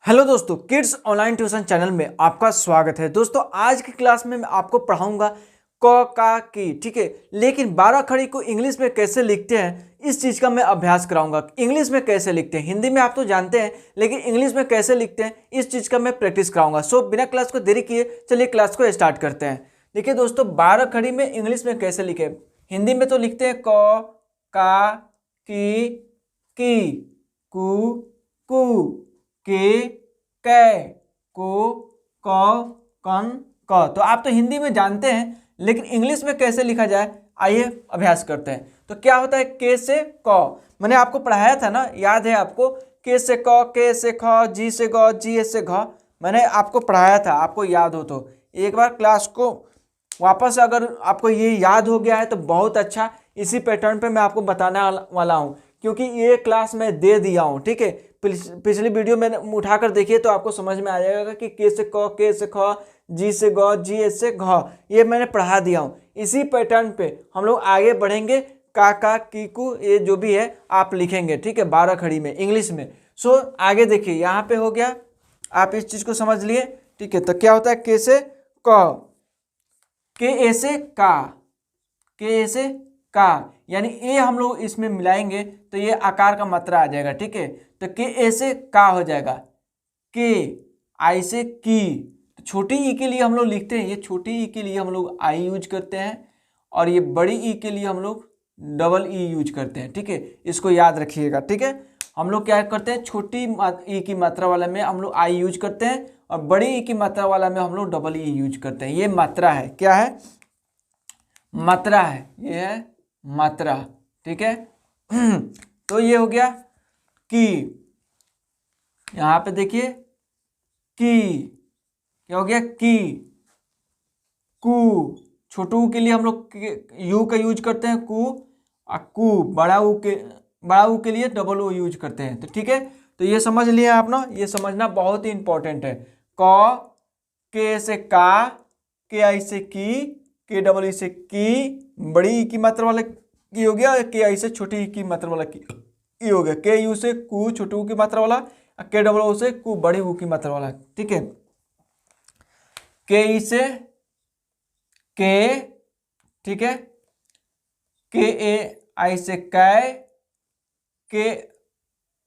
Hello दोस्तों, kids online tuition channel में आपका स्वागत है। दोस्तों आज की क्लास में मैं आपको पढ़ाऊंगा क का की, ठीक है। लेकिन 12 खड़ी को इंग्लिश में कैसे लिखते हैं इस चीज़ का मैं अभ्यास कराऊंगा। इंग्लिश में कैसे लिखते हैं, हिंदी में आप तो जानते हैं, लेकिन इंग्लिश में कैसे लिखते हैं इस चीज़ का मैं प्रैक्टिस कराऊंगा। सो बिना क्लास को देरी किए चलिए क्लास को स्टार्ट करते हैं। देखिए दोस्तों, 12 खड़ी में इंग्लिश में कैसे लिखे। हिंदी में तो लिखते हैं क, का, की, कु, के, कै, को, कौ, कन, क। तो आप तो हिंदी में जानते हैं, लेकिन इंग्लिश में कैसे लिखा जाए आइए अभ्यास करते हैं। तो क्या होता है के से क, मैंने आपको पढ़ाया था ना, याद है आपको। के से क, के से ख, जी से ग, जी से घ, मैंने आपको पढ़ाया था। आपको याद हो तो एक बार क्लास को वापस, अगर आपको ये याद हो गया है तो बहुत अच्छा। इसी पैटर्न पे मैं आपको बताने वाला हूँ, क्योंकि ये क्लास मैं दे दिया हूँ, ठीक है। पिछली वीडियो में उठाकर देखिए तो आपको समझ में आ जाएगा कि के से क, के से ख, जी से ग, जी से घ, ये मैंने पढ़ा दिया हूँ। इसी पैटर्न पे हम लोग आगे बढ़ेंगे। का की कु ये जो भी है आप लिखेंगे, ठीक है, 12 खड़ी में इंग्लिश में। सो आगे देखिए, यहाँ पे हो गया, आप इस चीज को समझ लिए, ठीक है। तो क्या होता है के से क, के ए से का, के ए से का, यानी ए हम लोग इसमें मिलाएंगे तो ये आकार का मात्रा आ जाएगा, ठीक है। तो के ए से का हो जाएगा, के आई से की। तो छोटी ई के लिए हम लोग लिखते हैं, ये छोटी ई के लिए हम लोग आई यूज करते हैं, और ये बड़ी ई के लिए हम लोग डबल ई यूज करते हैं, ठीक है। इसको याद रखिएगा, ठीक है। हम लोग क्या करते हैं, छोटी ई की मात्रा वाला में हम लोग आई यूज करते हैं, और बड़ी ई की मात्रा वाला में हम लोग डबल ई यूज करते हैं। ये मात्रा है, क्या है, मात्रा है, ये है मात्रा, ठीक है। तो ये हो गया की। यहां पे देखिए की, क्या हो गया की। कु, छोटू के लिए हम लोग यू का यूज करते हैं कु, और कु बड़ा ऊ के लिए डबल ओ यूज करते हैं। तो ठीक है, तो ये समझ लिया आप ना, ये समझना बहुत ही इंपॉर्टेंट है। क, के से का, के आई से की, के डबल ई से की, बड़ी ई की मात्रा वाला की हो गया, के आई से छोटी ई की मात्रा वाला की ई हो गया, के यू से कु छोटी ऊ की मात्रा वाला, के डबल ओ से कु बड़ी ऊ की मात्रा वाला, ठीक है। के ई से के, ठीक है, के ए आई से कै, के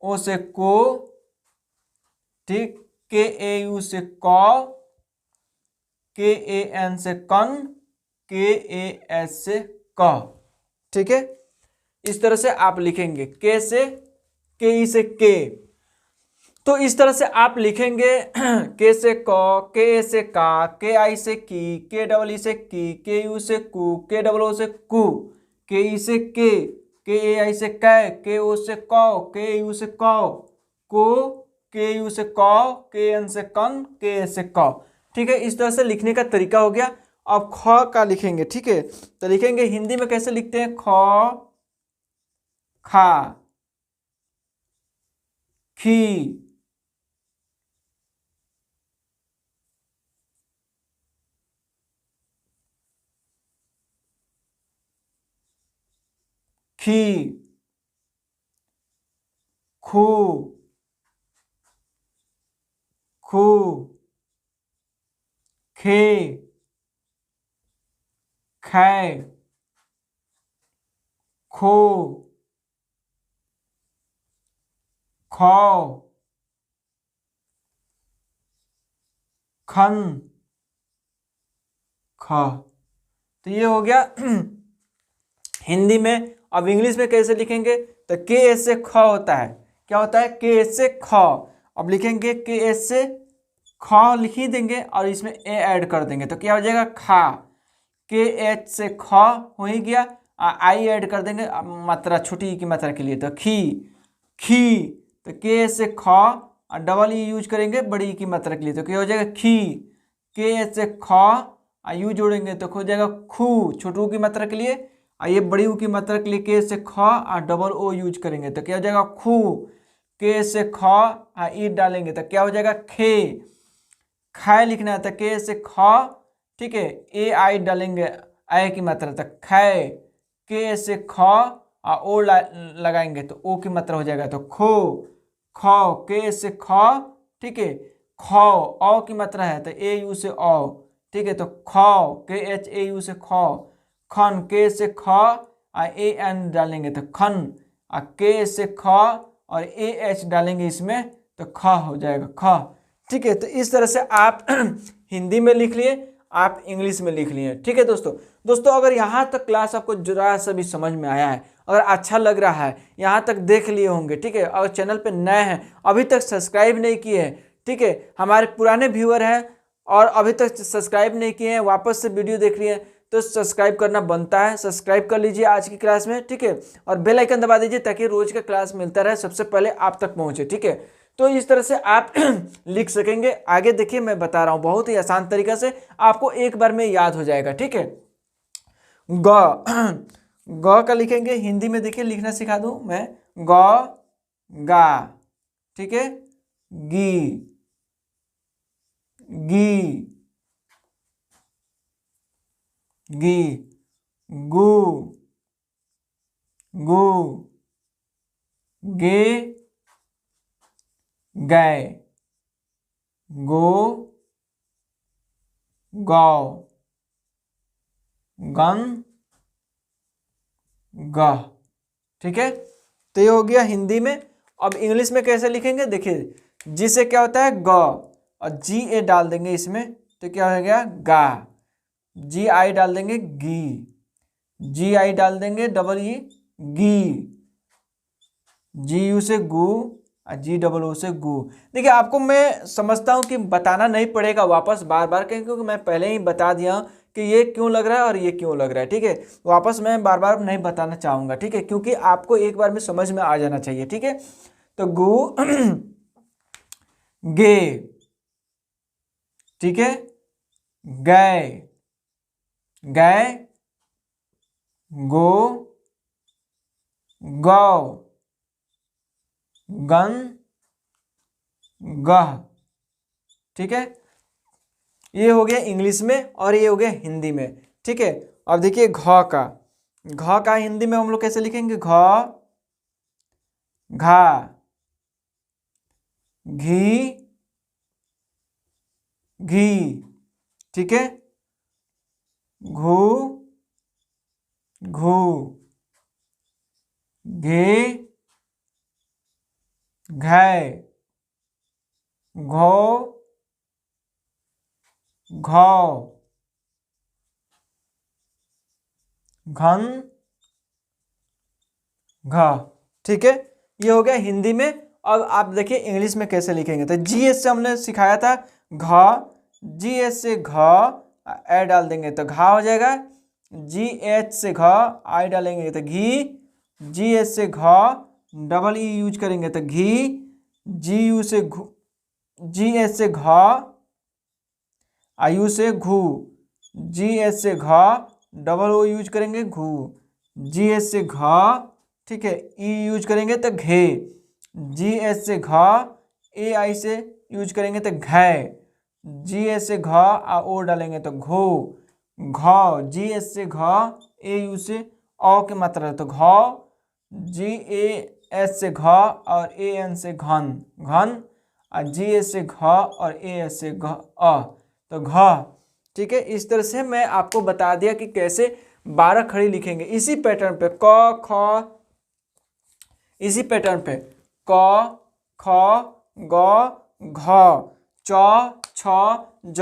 ओ से को, ठीक, के ए यू से कौ, के ए एन से कन, के ए एस से क, ठीक है। इस तरह से आप लिखेंगे, के से के ई से के। तो इस तरह से आप लिखेंगे के से क, के ए से का, के आई से की, के डबल ई से की, के यू से कु, के डबल ओ से कु, के ई से के ए आई से कै, के ओ से कौ, के यू से कौ, को, के यू से कौ, के एन से कन, के ए से क, ठीक है। इस तरह से लिखने का तरीका हो गया। अब ख का लिखेंगे, ठीक है। तो लिखेंगे हिंदी में कैसे लिखते हैं, ख, खा, खी, खी, खू, खू, खे, खे, खो, खौ, खन, ख। तो ये हो गया हिंदी में। अब इंग्लिश में कैसे लिखेंगे, तो के एस से ख होता है, क्या होता है, के एस से ख। अब लिखेंगे के एस से ख लिख ही देंगे, और इसमें ए ऐड कर देंगे, तो क्या हो जाएगा खा। के एच से ख हो ही गया, आई ऐड कर देंगे मात्रा छोटी की मात्रा के लिए, तो खी, खी। तो के एस से ख और डबल ई यूज करेंगे बड़ी की मात्रा के लिए, तो क्या हो जाएगा खी। के एच से ख और यू जोड़ेंगे तो हो जाएगा खू छोटू की मात्रा के लिए, और ये बड़ी ऊ की मात्रा के लिए के से ख और डबल ओ यूज करेंगे तो क्या हो जाएगा खू। के से ख और ई डालेंगे तो क्या हो जाएगा खे। खै लिखना है तो के से ख, ठीक है, ए आई डालेंगे आई की मात्रा तक खै। के से ख और ओ लगाएंगे तो ओ की मात्रा हो जाएगा तो खो, ख, के से ख ठीक है। खौ, औ की मात्रा है तो ए यू से औ, ठीक है। तो खौ, के एच ए यू से खौ। खन, के से ख और ए एन डालेंगे तो खन, और के से ख और ए एच डालेंगे इसमें तो ख हो जाएगा, ख, ठीक है। तो इस तरह से आप हिंदी में लिख लिए, आप इंग्लिश में लिख लिए, ठीक है दोस्तों अगर यहाँ तक क्लास आपको जरा सा भी समझ में आया है, अगर अच्छा लग रहा है, यहाँ तक देख लिए होंगे, ठीक है। अगर चैनल पे नए हैं, अभी तक सब्सक्राइब नहीं किए हैं, ठीक है, हमारे पुराने व्यूअर हैं और अभी तक सब्सक्राइब नहीं किए हैं, वापस से वीडियो देख रही हैं, तो सब्सक्राइब करना बनता है, सब्सक्राइब कर लीजिए आज की क्लास में, ठीक है। और बेल आइकन दबा दीजिए ताकि रोज का क्लास मिलता रहे, सबसे पहले आप तक पहुंचे, ठीक है। तो इस तरह से आप लिख सकेंगे। आगे देखिए मैं बता रहा हूं, बहुत ही आसान तरीका से आपको एक बार में याद हो जाएगा, ठीक है। ग ग का लिखेंगे हिंदी में, देखिए लिखना सिखा दूं मैं, ग गा, ठीक है। गी, गी, गी, गु, गु, गे, गए, गो, गौ, गन, गह, ठीक है। तो ये हो गया हिंदी में। अब इंग्लिश में कैसे लिखेंगे, देखिए जी से क्या होता है ग, और जी ए डाल देंगे इसमें तो क्या हो गया गा, जी आई डाल देंगे गी, जी आई डाल देंगे डबल ई गी, जी यू से गु और जी डबल ओ से गु। देखिए आपको मैं समझता हूँ कि बताना नहीं पड़ेगा वापस बार बार, क्योंकि मैं पहले ही बता दिया हूँ कि ये क्यों लग रहा है और ये क्यों लग रहा है, ठीक है। वापस मैं बार बार नहीं बताना चाहूँगा, ठीक है, क्योंकि आपको एक बार में समझ में आ जाना चाहिए, ठीक है। तो गु गे, ठीक है, गए, गए, गो, गौ, गन, गह, ठीक है। ये हो गया इंग्लिश में और ये हो गया हिंदी में, ठीक है। अब देखिए घ का हिंदी में हम लोग कैसे लिखेंगे, घ, घा, घी, घी, ठीक है। घू, घू, घे, घै, घो, घौ, घन, घ, ठीक है। ये हो गया हिंदी में। अब आप देखिए इंग्लिश में कैसे लिखेंगे, तो जीएस से हमने सिखाया था घ, जीएस से घ ए डाल देंगे तो घा हो जाएगा, जी एच से घ आई डालेंगे तो घी, जी एच से घ डबल ई यूज करेंगे तो घी, जी यू से घू, जी एच से घ आयु से घू, जी एच से घ डबल ओ यूज करेंगे घू, जी एच से घ, ठीक है, ई यूज करेंगे तो घे, जी एच से घ ए आई से यूज करेंगे तो घै, जी एच से घ आ ओ डालेंगे तो घो, घौ, जी एच से घ ए यू से औ की मात्रा तो घौ, जी ए एच से घ और ए एन से घन, घन, और जी एच से घ और ए एच से घ अ तो घ, ठीक है। इस तरह से मैं आपको बता दिया कि कैसे 12 खड़ी लिखेंगे इसी पैटर्न पे, क ख, इसी पैटर्न पे क ख ग घ च छ ज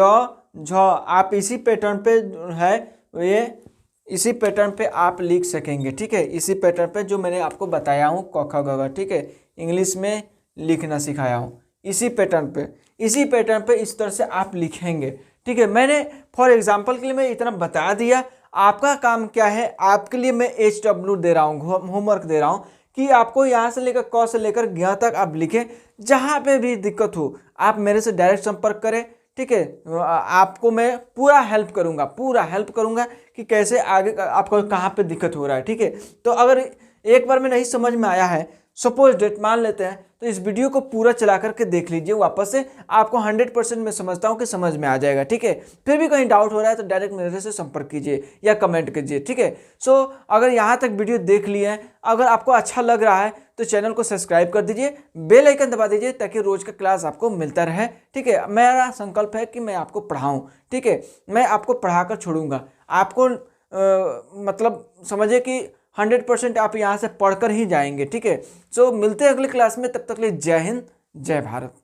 झ, आप इसी पैटर्न पे है ये, इसी पैटर्न पे आप लिख सकेंगे, ठीक है। इसी पैटर्न पे जो मैंने आपको बताया हूँ क ख ग घ, ठीक है, इंग्लिश में लिखना सिखाया हूँ, इसी पैटर्न पे, इसी पैटर्न पे इस तरह से आप लिखेंगे, ठीक है। मैंने फॉर एग्जांपल के लिए मैं इतना बता दिया, आपका काम क्या है, आपके लिए मैं HW दे रहा हूँ, होमवर्क दे रहा हूँ कि आपको यहाँ से लेकर क से लेकर ज्ञ तक आप लिखें। जहाँ पे भी दिक्कत हो आप मेरे से डायरेक्ट संपर्क करें, ठीक है। आपको मैं पूरा हेल्प करूँगा कि कैसे आगे आपको कहाँ पे दिक्कत हो रहा है, ठीक है। तो अगर एक बार में नहीं समझ में आया है, सपोज डेट मान लेते हैं, तो इस वीडियो को पूरा चला करके देख लीजिए वापस से, आपको 100% मैं समझता हूँ कि समझ में आ जाएगा। ठीक है, फिर भी कहीं डाउट हो रहा है तो डायरेक्ट मेरे से संपर्क कीजिए या कमेंट कीजिए। ठीक है, सो अगर यहाँ तक वीडियो देख लिए हैं, अगर आपको अच्छा लग रहा है तो चैनल को सब्सक्राइब कर दीजिए, बेल आइकन दबा दीजिए ताकि रोज का क्लास आपको मिलता रहे। ठीक है, मेरा संकल्प है कि मैं आपको पढ़ाऊँ। ठीक है, मैं आपको पढ़ाकर छोड़ूंगा। आपको मतलब समझिए कि 100% आप यहाँ से पढ़कर ही जाएंगे। ठीक है, सो मिलते हैं अगली क्लास में, तब तक के लिए जय हिंद, जय भारत।